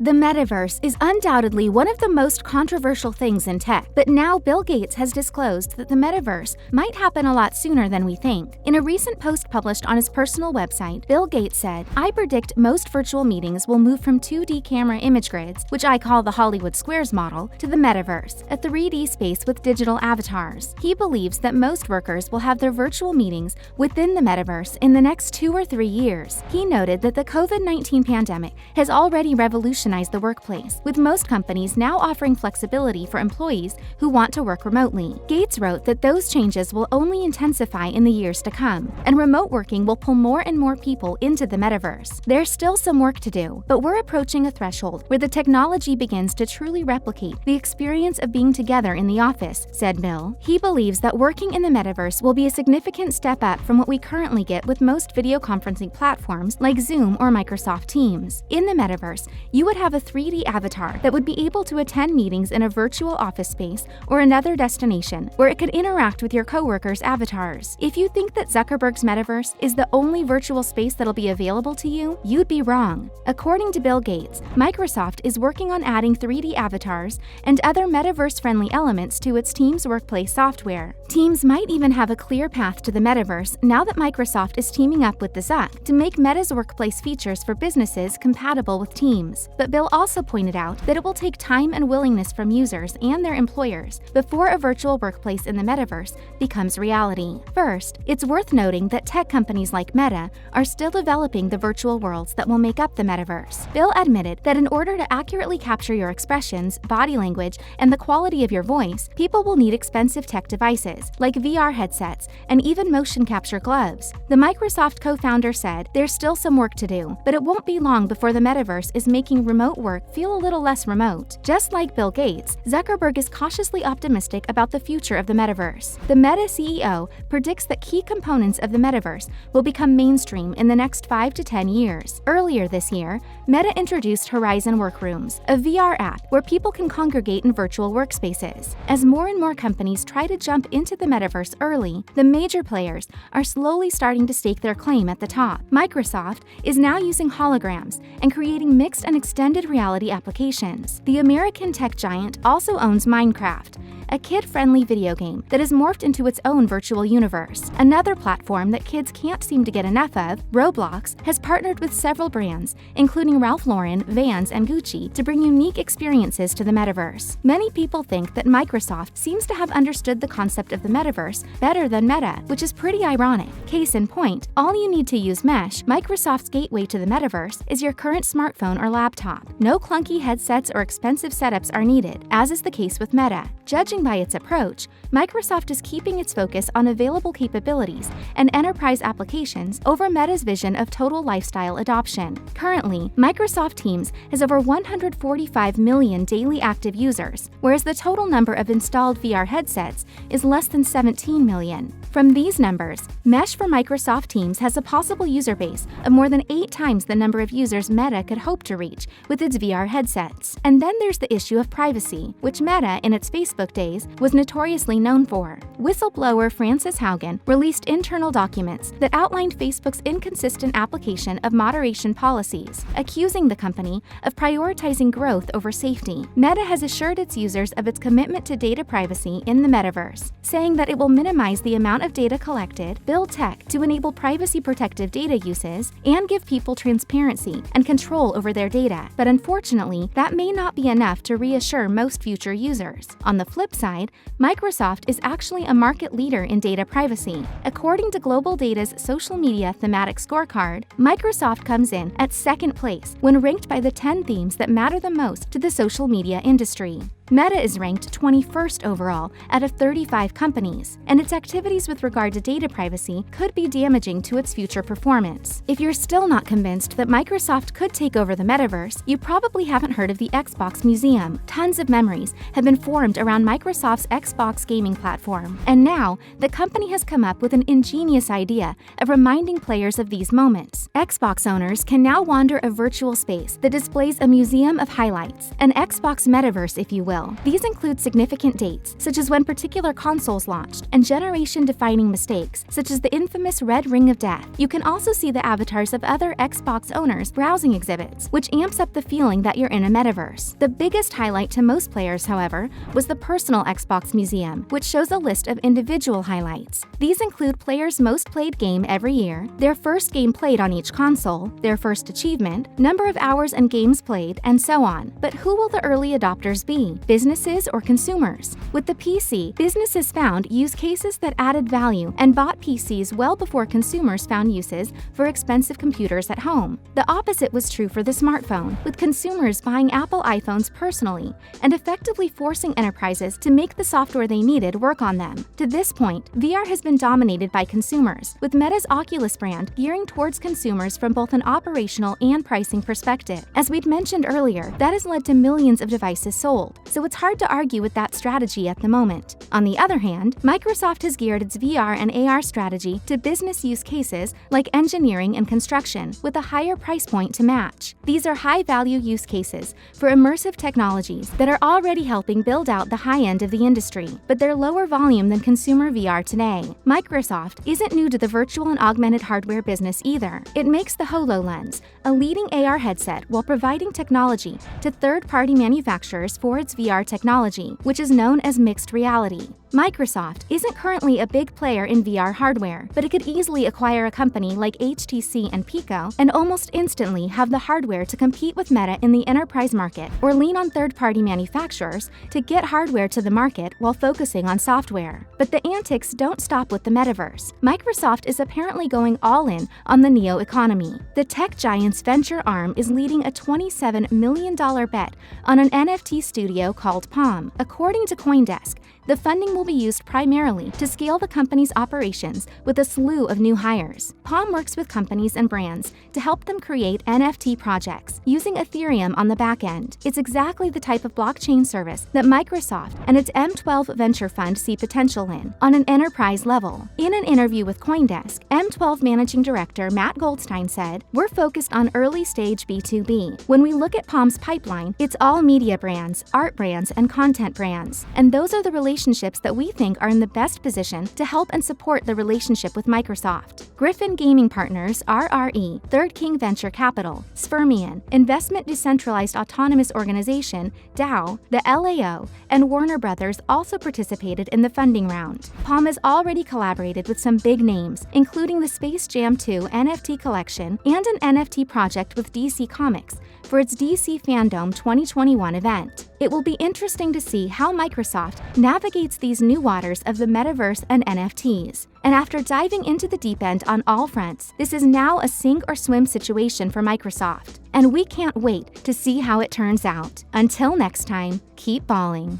The metaverse is undoubtedly one of the most controversial things in tech, but now Bill Gates has disclosed that the metaverse might happen a lot sooner than we think. In a recent post published on his personal website, Bill Gates said, "I predict most virtual meetings will move from 2D camera image grids, which I call the Hollywood Squares model, to the metaverse, a 3D space with digital avatars." He believes that most workers will have their virtual meetings within the metaverse in the next 2 or 3 years. He noted that the COVID-19 pandemic has already revolutionized the workplace, with most companies now offering flexibility for employees who want to work remotely. Gates wrote that those changes will only intensify in the years to come, and remote working will pull more and more people into the metaverse. There's still some work to do, but we're approaching a threshold where the technology begins to truly replicate the experience of being together in the office, said Bill. He believes that working in the metaverse will be a significant step up from what we currently get with most video conferencing platforms like Zoom or Microsoft Teams. In the metaverse, you would have a 3D avatar that would be able to attend meetings in a virtual office space or another destination where it could interact with your coworkers' avatars. If you think that Zuckerberg's metaverse is the only virtual space that'll be available to you, you'd be wrong. According to Bill Gates, Microsoft is working on adding 3D avatars and other metaverse-friendly elements to its Teams workplace software. Teams might even have a clear path to the metaverse now that Microsoft is teaming up with the Zuck to make Meta's workplace features for businesses compatible with Teams. But Bill also pointed out that it will take time and willingness from users and their employers before a virtual workplace in the metaverse becomes reality. First, it's worth noting that tech companies like Meta are still developing the virtual worlds that will make up the metaverse. Bill admitted that in order to accurately capture your expressions, body language, and the quality of your voice, people will need expensive tech devices like VR headsets and even motion capture gloves. The Microsoft co-founder said, "There's still some work to do, but it won't be long before the metaverse is making remote work feel a little less remote." Just like Bill Gates, Zuckerberg is cautiously optimistic about the future of the metaverse. The Meta CEO predicts that key components of the metaverse will become mainstream in the next 5 to 10 years. Earlier this year, Meta introduced Horizon WORKROOMS, a VR app where people can congregate in virtual workspaces. As more and more companies try to jump into the metaverse early, the major players are slowly starting to stake their claim at the top. Microsoft is now using holograms and creating mixed and extended reality applications. The American tech giant also owns Minecraft, a kid-friendly video game that has morphed into its own virtual universe. Another platform that kids can't seem to get enough of, Roblox, has partnered with several brands, including Ralph Lauren, Vans, and Gucci, to bring unique experiences to the metaverse. Many people think that Microsoft seems to have understood the concept of the metaverse better than Meta, which is pretty ironic. Case in point, all you need to use Mesh, Microsoft's gateway to the metaverse, is your current smartphone or laptop. No clunky headsets or expensive setups are needed, as is the case with Meta. Judging by its approach, Microsoft is keeping its focus on available capabilities and enterprise applications over Meta's vision of total lifestyle adoption. Currently, Microsoft Teams has over 145 million daily active users, whereas the total number of installed VR headsets is less than 17 million. From these numbers, Mesh for Microsoft Teams has a possible user base of more than 8 times the number of users Meta could hope to reach with its VR headsets. And then there's the issue of privacy, which Meta, in its Facebook days, was notoriously known for. Whistleblower Frances Haugen released internal documents that outlined Facebook's inconsistent application of moderation policies, accusing the company of prioritizing growth over safety. Meta has assured its users of its commitment to data privacy in the metaverse, saying that it will minimize the amount of data collected, build tech to enable privacy-protective data uses, and give people transparency and control over their data. But unfortunately, that may not be enough to reassure most future users. On the flip side, Microsoft is actually a market leader in data privacy. According to Global Data's social media thematic scorecard, Microsoft comes in at second place when ranked by the 10 themes that matter the most to the social media industry. Meta is ranked 21st overall out of 35 companies, and its activities with regard to data privacy could be damaging to its future performance. If you're still not convinced that Microsoft could take over the metaverse, you probably haven't heard of the Xbox Museum. Tons of memories have been formed around Microsoft's Xbox gaming platform, and now the company has come up with an ingenious idea of reminding players of these moments. Xbox owners can now wander a virtual space that displays a museum of highlights, an Xbox metaverse, if you will, detail. These include significant dates, such as when particular consoles launched, and generation-defining mistakes, such as the infamous Red Ring of Death. You can also see the avatars of other Xbox owners browsing exhibits, which amps up the feeling that you're in a metaverse. The biggest highlight to most players, however, was the personal Xbox Museum, which shows a list of individual highlights. These include players' most played game every year, their first game played on each console, their first achievement, number of hours and games played, and so on. But who will the early adopters be? Businesses or consumers? With the PC, businesses found use cases that added value and bought PCs well before consumers found uses for expensive computers at home. The opposite was true for the smartphone, with consumers buying Apple iPhones personally and effectively forcing enterprises to make the software they needed work on them. To this point, VR has been dominated by consumers, with Meta's Oculus brand gearing towards consumers from both an operational and pricing perspective. As we'd mentioned earlier, that has led to millions of devices sold, so it's hard to argue with that strategy at the moment. On the other hand, Microsoft has geared its VR and AR strategy to business use cases like engineering and construction, with a higher price point to match. These are high-value use cases for immersive technologies that are already helping build out the high end of the industry, but they're lower volume than consumer VR today. Microsoft isn't new to the virtual and augmented hardware business either. It makes the HoloLens, a leading AR headset, while providing technology to third-party manufacturers for its VR technology, which is known as mixed reality. Microsoft isn't currently a big player in VR hardware, but it could easily acquire a company like HTC and Pico and almost instantly have the hardware to compete with Meta in the enterprise market, or lean on third-party manufacturers to get hardware to the market while focusing on software. But the antics don't stop with the metaverse. Microsoft is apparently going all in on the Neo economy. The tech giant's venture arm is leading a $27 million bet on an NFT studio called Palm. According to CoinDesk, the funding will be used primarily to scale the company's operations with a slew of new hires. Palm works with companies and brands to help them create NFT projects using Ethereum on the back end. It's exactly the type of blockchain service that Microsoft and its M12 venture fund see potential in on an enterprise level. In an interview with CoinDesk, M12 managing director Matt Goldstein said, "We're focused on early-stage B2B. When we look at Palm's pipeline, it's all media brands, art brands, and content brands. And those are the relationships that we think are in the best position to help and support the relationship with Microsoft." Griffin Gaming Partners, RRE, Third King Venture Capital, Spermian, Investment Decentralized Autonomous Organization, DAO, the LAO, and Warner Brothers also participated in the funding round. Palm has already collaborated with some big names, including the Space Jam 2 NFT collection and an NFT project with DC Comics for its DC Fandom 2021 event. It will be interesting to see how Microsoft navigates these new waters of the metaverse and NFTs. And after diving into the deep end on all fronts, this is now a sink or swim situation for Microsoft. And we can't wait to see how it turns out. Until next time, keep balling.